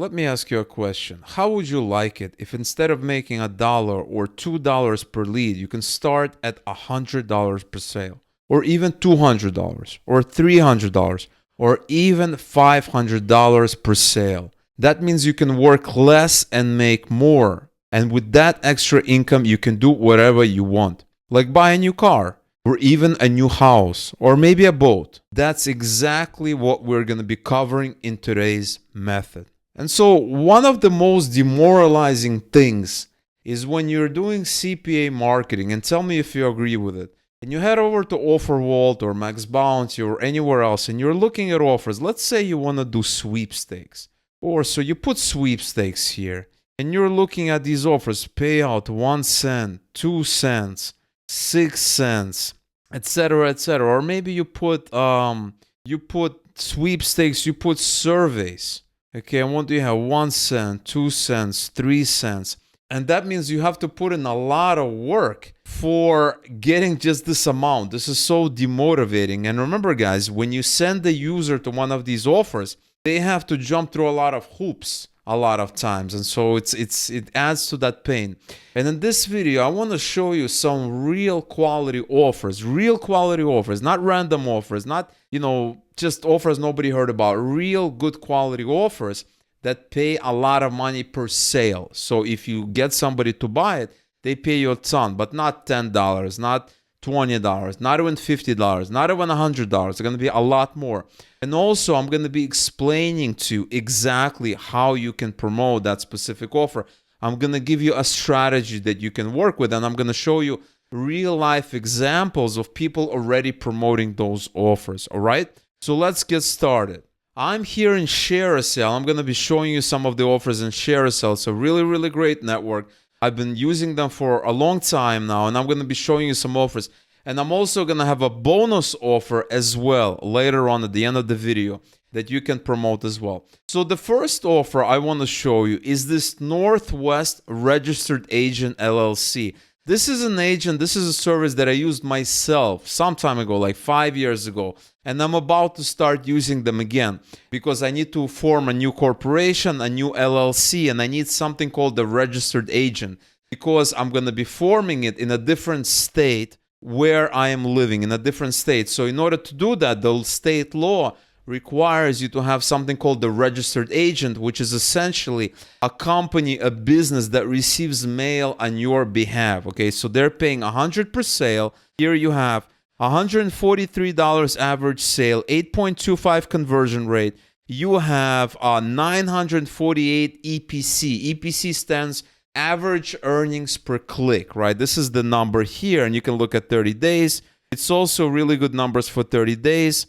Let me ask you a question. How would you like it if instead of making $1 or $2 per lead, you can start at $100 per sale, or even $200, or $300, or even $500 per sale? That means you can work less and make more. And with that extra income, you can do whatever you want, like buy a new car, or even a new house, or maybe a boat. That's exactly what we're going to be covering in today's method. And so one of the most demoralizing things is when you're doing CPA marketing, and tell me if you agree with it, and you head over to OfferVault or Max Bounty or anywhere else, and you're looking at offers. Let's say you want to do sweepstakes, or so you put sweepstakes here, and you're looking at these offers, payout 1 cent, 2 cents, 6 cents, etc., etc. Or maybe you put sweepstakes, you put surveys. Okay, and what do you have? 1 cent, 2 cents, 3 cents. And that means you have to put in a lot of work for getting just this amount. This is so demotivating. And remember, guys, when you send the user to one of these offers, they have to jump through a lot of hoops a lot of times. And so it adds to that pain. And in this video, I want to show you some real quality offers, not random offers, not, just offers nobody heard about, real good quality offers that pay a lot of money per sale. So if you get somebody to buy it, they pay you a ton, but not $10, not $20, not even $50, not even $100. It's going to be a lot more. And also, I'm going to be explaining to you exactly how you can promote that specific offer. I'm going to give you a strategy that you can work with, and I'm going to show you real life examples of people already promoting those offers. All right? So let's get started. I'm here in ShareASale. I'm going to be showing you some of the offers in ShareASale. It's a really, really great network. I've been using them for a long time now, and I'm going to be showing you some offers. And I'm also going to have a bonus offer as well later on at the end of the video that you can promote as well. So the first offer I want to show you is this Northwest Registered Agent LLC. This is an agent, this is a service that I used myself some time ago, like 5 years ago. And I'm about to start using them again because I need to form a new corporation, a new LLC, and I need something called the registered agent because I'm going to be forming it in a different state where I am living, in a different state. So in order to do that, the state law requires you to have something called the registered agent, which is essentially a company, a business that receives mail on your behalf. Okay, so they're paying $100 per sale. Here you have $143 average sale, 8.25 conversion rate. You have 948 EPC. EPC stands average earnings per click, right? This is the number here, and you can look at 30 days. It's also really good numbers for 30 days.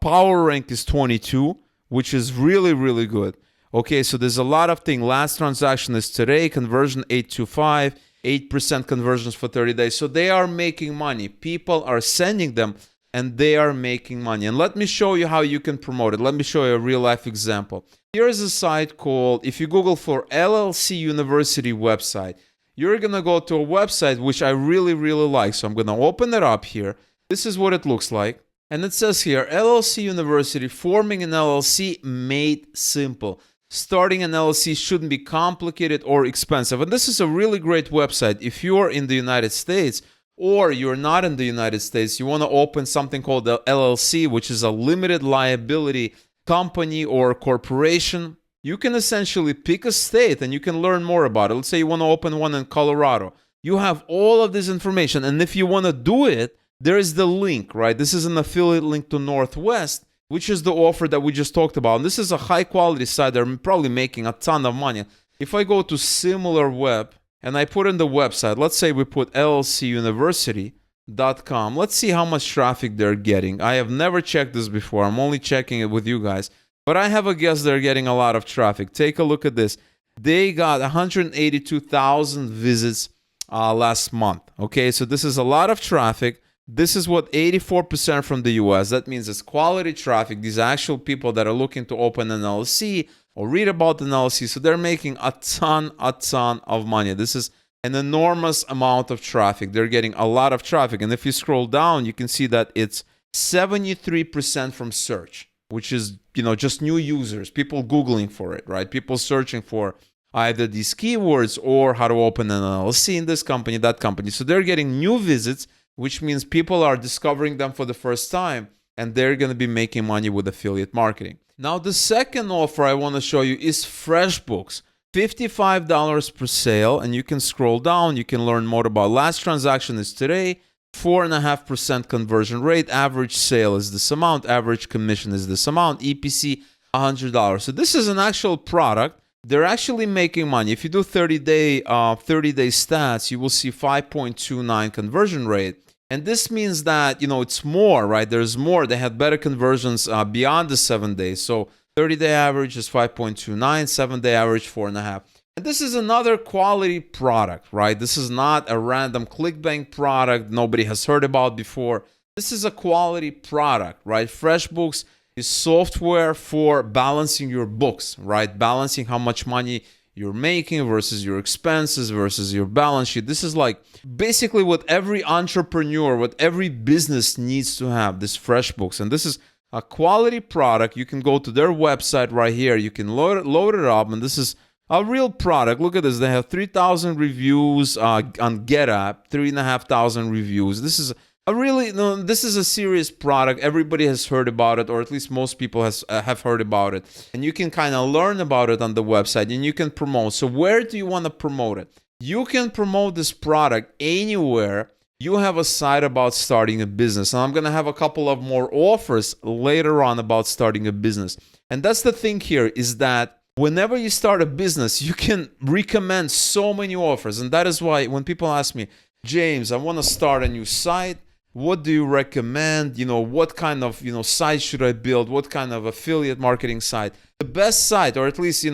Power rank is 22, which is really, really good. Okay, so there's a lot of things. Last transaction is today, conversion 825, 8% conversions for 30 days. So they are making money. People are sending them, and they are making money. And let me show you how you can promote it. Let me show you a real-life example. Here is a site called, if you Google for Llc University website, you're going to go to a website which I really, really like. So I'm going to open it up here. This is what it looks like. And it says here, Llc University Forming an LLC made simple. Starting an LLC shouldn't be complicated or expensive. And this is a really great website. If you're in the United States or you're not in the United States, you want to open something called the LLC, which is a limited liability company or corporation. You can essentially pick a state and you can learn more about it. Let's say you want to open one in Colorado. You have all of this information. And if you want to do it, there is the link, right? This is an affiliate link to Northwest, which is the offer that we just talked about. And this is a high quality site. They're probably making a ton of money. If I go to SimilarWeb and I put in the website, let's say we put llcuniversity.com. Let's see how much traffic they're getting. I have never checked this before. I'm only checking it with you guys. But I have a guess they're getting a lot of traffic. Take a look at this. They got 182,000 visits last month. Okay, so this is a lot of traffic. This is what 84% from the US. That means it's quality traffic. These are actual people that are looking to open an LLC or read about an LLC. So they're making a ton of money. This is an enormous amount of traffic. They're getting a lot of traffic. And if you scroll down, you can see that it's 73% from search. which is, just new users, people Googling for it, right? People searching for either these keywords or how to open an LLC in this company, that company. So they're getting new visits, which means people are discovering them for the first time, and they're going to be making money with affiliate marketing. Now, the second offer I want to show you is FreshBooks. $55 per sale, and you can scroll down. You can learn more about last transaction is today, 4.5% conversion rate, average sale is this amount, average commission is this amount, EPC $100. So this is an actual product. They're actually making money. If you do 30-day stats, you will see 5.29 conversion rate. And this means that, it's more, right? There's more. They had better conversions beyond the 7 days. So 30-day average is 5.29, 7-day average 4.5. And this is another quality product, right? This is not a random ClickBank product nobody has heard about before. This is a quality product, right? FreshBooks is software for balancing your books, right? Balancing how much money you're making versus your expenses versus your balance sheet. This is like basically what every entrepreneur, what every business needs to have, this FreshBooks. And this is a quality product. You can go to their website right here. You can load it up, and this is a real product. Look at this. They have 3,000 reviews on GetApp, 3,500 reviews. This is this is a serious product. Everybody has heard about it, or at least most people have heard about it. And you can kind of learn about it on the website, and you can promote. So where do you want to promote it? You can promote this product anywhere you have a site about starting a business. And I'm going to have a couple of more offers later on about starting a business. And that's the thing here, is that whenever you start a business, you can recommend so many offers. And that is why when people ask me, James, I want to start a new site, what do you recommend? What kind of, site should I build? What kind of affiliate marketing site? The best site, or at least,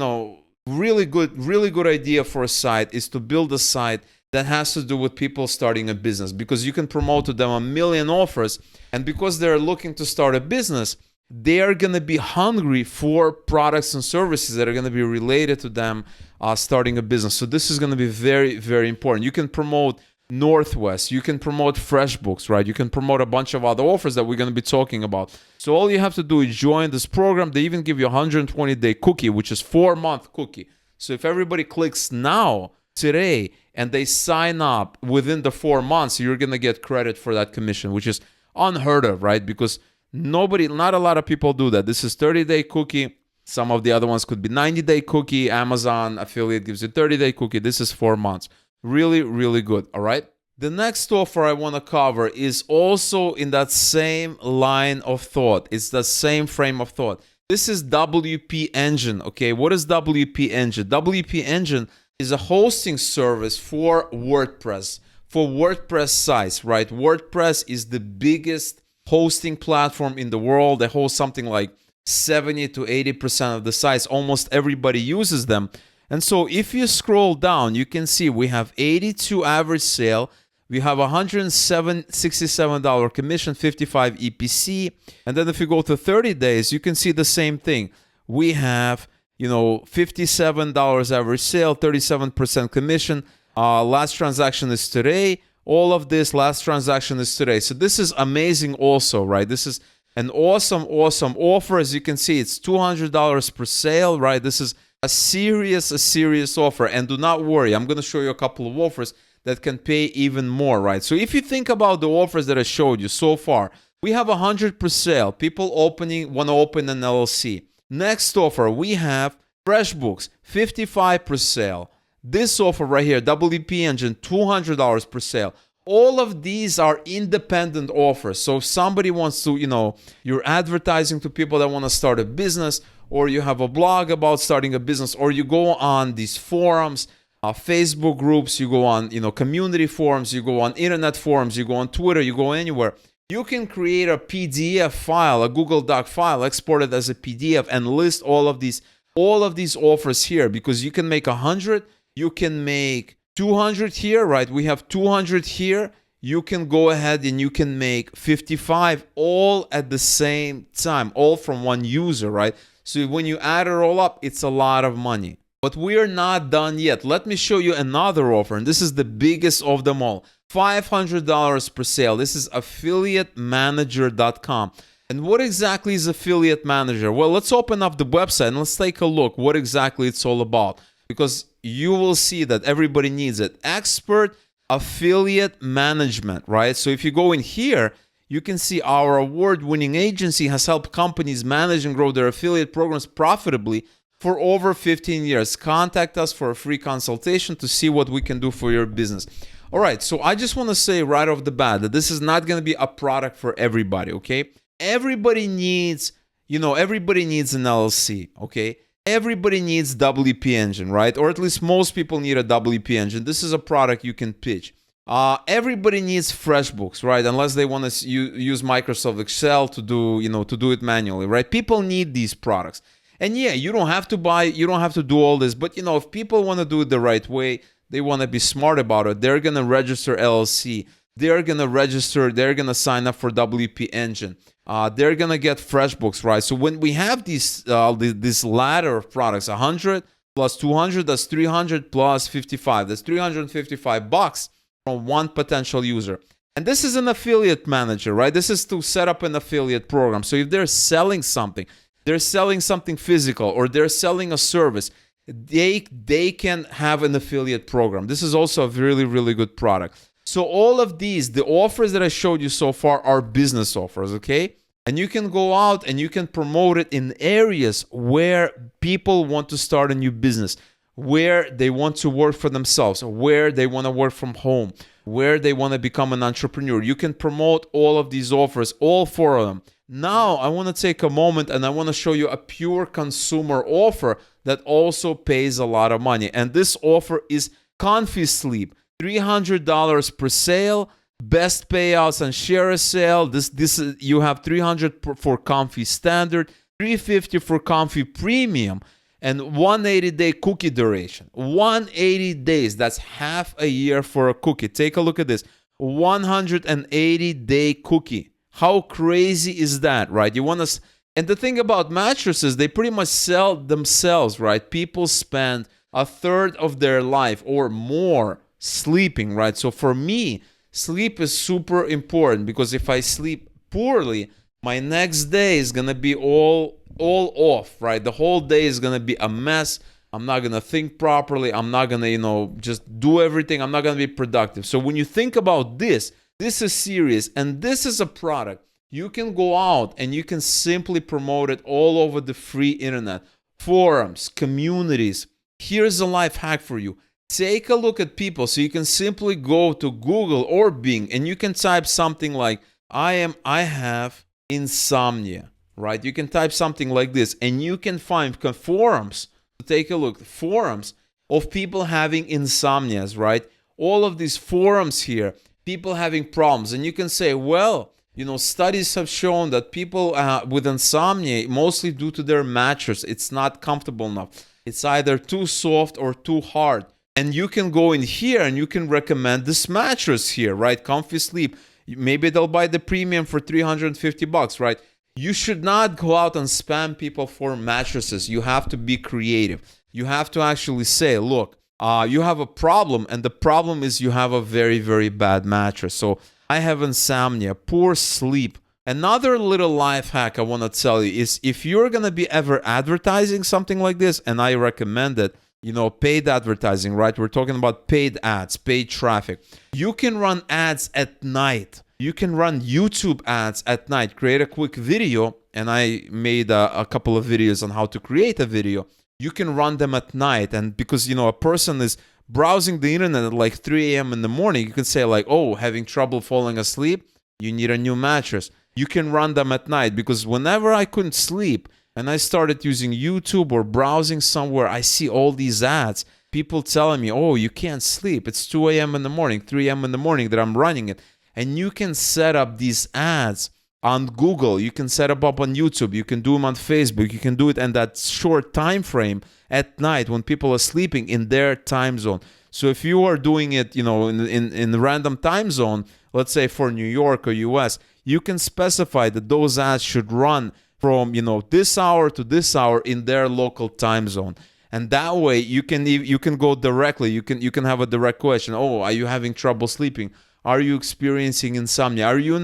really good idea for a site is to build a site that has to do with people starting a business, because you can promote to them a million offers. And because they're looking to start a business, they are going to be hungry for products and services that are going to be related to them starting a business. So this is going to be very, very important. You can promote Northwest, you can promote FreshBooks, right? You can promote a bunch of other offers that we're going to be talking about. So all you have to do is join this program. They even give you a 120-day cookie, which is 4-month cookie. So if everybody clicks now, today, and they sign up within the 4 months, you're going to get credit for that commission, which is unheard of, right? Because not a lot of people do that. This is 30-day cookie. Some of the other ones could be 90-day cookie. Amazon affiliate gives you 30-day cookie. This is 4 months. Really, really good. All right. The next offer I want to cover is also in that same line of thought. It's the same frame of thought. This is WP Engine. Okay. What is WP Engine? WP Engine is a hosting service for WordPress sites, right? WordPress is the biggest hosting platform in the world. They host something like 70 to 80% of the sites. Almost everybody uses them. And so if you scroll down, you can see we have 82 average sale. We have $167 commission, 55 EPC. And then if you go to 30 days, you can see the same thing. We have, $57 average sale, 37% commission. Last transaction is today. All of this last transaction is today. So this is amazing also, right? This is an awesome offer. As you can see, it's $200 per sale, right? This is a serious offer. And do not worry, I'm going to show you a couple of offers that can pay even more, right? So if you think about the offers that I showed you so far, we have 100 per sale. People want to open an LLC. Next offer, we have FreshBooks, 55 per sale. This offer right here, WP Engine, $200 per sale. All of these are independent offers. So if somebody wants to, you're advertising to people that want to start a business, or you have a blog about starting a business, or you go on these forums, Facebook groups, you go on, community forums, you go on internet forums, you go on Twitter, you go anywhere. You can create a PDF file, a Google Doc file, export it as a PDF, and list all of these offers here, because you can make 100, you can make 200 here, right? We have 200 here. You can go ahead and you can make 55 all at the same time, all from one user, right? So when you add it all up, it's a lot of money. But we're not done yet. Let me show you another offer, and this is the biggest of them all. $500 per sale. This is affiliatemanager.com. And what exactly is Affiliate Manager? Well, let's open up the website and let's take a look what exactly it's all about, because you will see that everybody needs it. Expert affiliate management, right? So if you go in here, you can see our award-winning agency has helped companies manage and grow their affiliate programs profitably for over 15 years. Contact us for a free consultation to see what we can do for your business. All right, so I just want to say right off the bat that this is not going to be a product for everybody, okay? Everybody needs an LLC, okay? Everybody needs WP Engine, right? Or at least most people need a WP Engine. This is a product you can pitch. Everybody needs FreshBooks, right? Unless they want to use Microsoft Excel to do it manually, right? People need these products. And yeah, you don't have to do all this, but if people want to do it the right way, they want to be smart about it, they're going to register LLC. They're going to sign up for WP Engine. They're going to get FreshBooks, right? So when we have this ladder of products, 100 plus 200, that's 300 plus 55. That's $355 from one potential user. And this is an affiliate manager, right? This is to set up an affiliate program. So if they're selling something physical, or they're selling a service, they can have an affiliate program. This is also a really, really good product. So all of these, the offers that I showed you so far are business offers, okay? And you can go out and you can promote it in areas where people want to start a new business, where they want to work for themselves, where they want to work from home, where they want to become an entrepreneur. You can promote all of these offers, all four of them. Now, I want to take a moment and I want to show you a pure consumer offer that also pays a lot of money. And this offer is Comfy Sleep. $300 per sale, best payouts and share a sale. You have $300 for Comfy Standard, $350 for Comfy Premium, and 180-day cookie duration. 180 days, that's half a year for a cookie. Take a look at this. 180-day cookie. How crazy is that, right? And the thing about mattresses, they pretty much sell themselves, right? People spend a third of their life or more sleeping, right? So for me, sleep is super important, because if I sleep poorly, my next day is gonna be all off, right? The whole day is gonna be a mess. I'm not gonna think properly. I'm not gonna, just do everything. I'm not gonna be productive. So when you think about this is serious, and this is a product you can go out and you can simply promote it all over the free internet, forums, communities. Here's a life hack for you. Take a look at people. So you can simply go to Google or Bing and you can type something like, I have insomnia, right? You can type something like this and you can find forums. Take a look, forums of people having insomnias, right? All of these forums here, people having problems. And you can say, well, studies have shown that people with insomnia, mostly due to their mattress, it's not comfortable enough. It's either too soft or too hard. And you can go in here and you can recommend this mattress here, right? Comfy Sleep. Maybe they'll buy the premium for $350, right? You should not go out and spam people for mattresses. You have to be creative. You have to actually say, look, you have a problem, and the problem is you have a very, very bad mattress. So I have insomnia, poor sleep. Another little life hack I want to tell you is, if you're going to be ever advertising something like this, and I recommend it, paid advertising, right? We're talking about paid ads, paid traffic. You can run ads at night. You can run YouTube ads at night. Create a quick video, and I made a couple of videos on how to create a video. You can run them at night, and because, a person is browsing the internet at like 3 a.m. in the morning, you can say like, oh, having trouble falling asleep? You need a new mattress. You can run them at night, because whenever I couldn't sleep, and I started using YouTube or browsing somewhere, I see all these ads. People telling me, oh, you can't sleep. It's 2 a.m. in the morning, 3 a.m. in the morning that I'm running it. And you can set up these ads on Google. You can set up on YouTube. You can do them on Facebook. You can do it in that short time frame at night when people are sleeping in their time zone. So if you are doing it, in the random time zone, let's say for New York or US, you can specify that those ads should run from this hour to this hour in their local time zone. And that way you can go directly. You can have a direct question. Oh, are you having trouble sleeping? Are you experiencing insomnia? Are you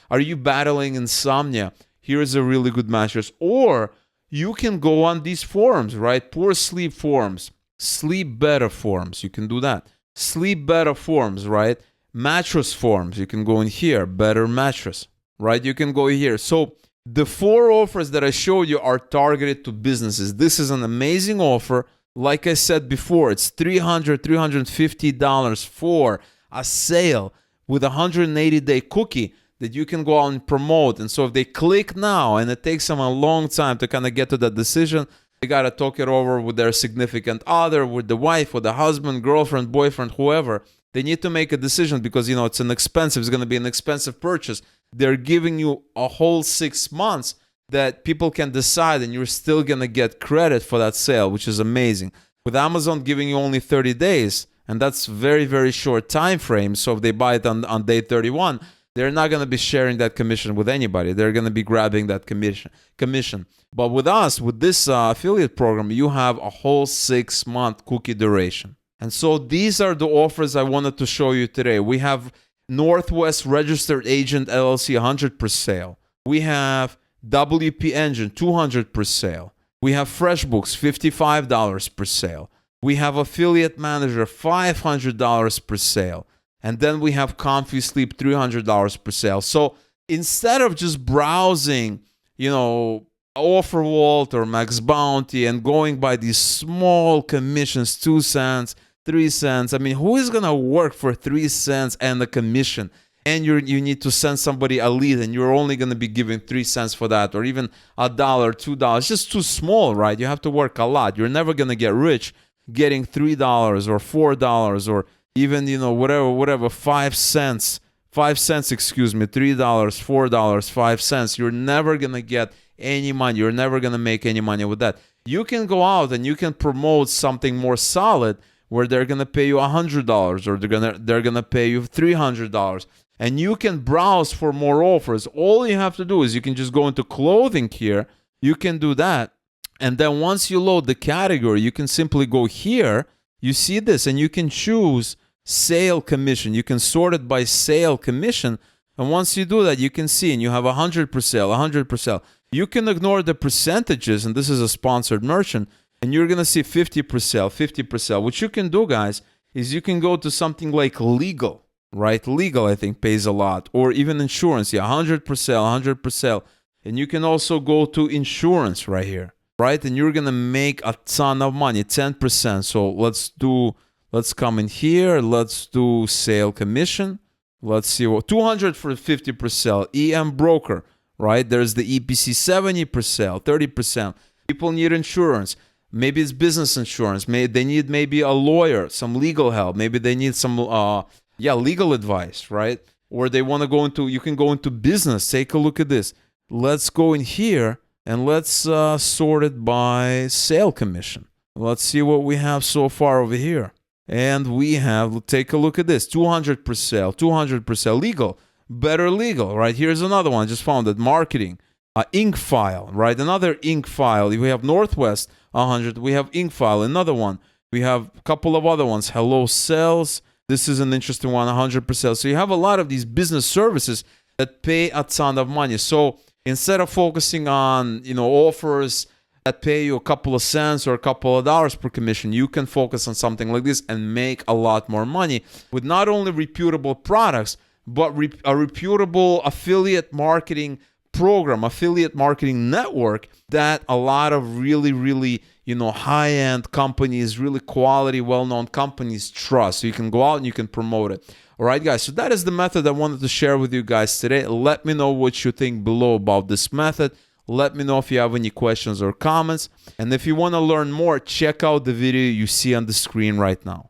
are you battling insomnia? Here's a really good mattress. Or you can go on these forums, right? Poor sleep forums, sleep better forums. You can do that. Sleep better forums, right? Mattress forums. You can go in here, better mattress, right? You can go here. So the 4 offers that I showed you are targeted to businesses. This is an amazing offer. Like I said before, it's $350 for a sale with a 180-day cookie that you can go out and promote. And so if they click now, and it takes them a long time to kind of get to that decision, they got to talk it over with their significant other, with the wife, with the husband, girlfriend, boyfriend, whoever. They need to make a decision because, it's going to be an expensive purchase. They're giving you a whole 6 months that people can decide, and you're still going to get credit for that sale, which is amazing. With Amazon giving you only 30 days, and that's very, very short time frame. So if they buy it on day 31, they're not going to be sharing that commission with anybody. They're going to be grabbing that commission. But with us, with this affiliate program, you have a whole 6-month cookie duration. And so these are the offers I wanted to show you today. We have Northwest Registered Agent LLC 100 per sale. We have WP Engine 200 per sale. We have FreshBooks $55 per sale. We have Affiliate Manager $500 per sale. And then we have Comfy Sleep $300 per sale. So instead of just browsing, Offer Vault or Max Bounty and going by these small commissions, 2 cents, 3 cents. I mean, who is going to work for 3 cents and a commission? And you need to send somebody a lead, and you're only going to be giving 3 cents for that, or even $1, $2. It's just too small, right? You have to work a lot. You're never going to get rich getting $3 or $4 or even, whatever, 5 cents. 5 cents, excuse me, $3, $4, 5 cents. You're never going to get any money. You're never going to make any money with that. You can go out and you can promote something more solid where they're going to pay you $100 or they're going to pay you $300. And you can browse for more offers. All you have to do is you can just go into clothing here. You can do that. And then once you load the category, you can simply go here. You see this, and you can choose sale commission. You can sort it by sale commission. And once you do that, you can see, and you have 100 per sale, 100 per sale. You can ignore the percentages, and this is a sponsored merchant, and you're going to see 50 per sale, 50 per sale. What you can do, guys, is you can go to something like legal, right? Legal, I think, pays a lot. Or even insurance, 100 per sale, 100 per sale. And you can also go to insurance right here, right? And you're going to make a ton of money, 10%. So let's come in here. Let's do sale commission. Let's see what 200 for 50 per sale. EM broker, right? There's the EPC 70 per sale, 30%. People need insurance. Maybe it's business insurance. They need maybe a lawyer, some legal help. Maybe they need some legal advice, right? Or they want to go into, you can go into business. Take a look at this. Let's go in here and let's sort it by sale commission. Let's see what we have so far over here. And we have, take a look at this, 200 per sale, 200 per sale, legal, better legal, right? Here's another one, I just found it, marketing, ink file, right? Another ink file. We have Northwest, 100. We have ink file, another one. We have a couple of other ones, hello sales. This is an interesting one, 100 per sale. So you have a lot of these business services that pay a ton of money. So instead of focusing on, offers that pay you a couple of cents or a couple of dollars per commission, you can focus on something like this and make a lot more money with not only reputable products, but a reputable affiliate marketing program, affiliate marketing network that a lot of really, really, high-end companies, really quality, well-known companies trust. So you can go out and you can promote it. All right, guys. So that is the method I wanted to share with you guys today. Let me know what you think below about this method. Let me know if you have any questions or comments. And if you want to learn more, check out the video you see on the screen right now.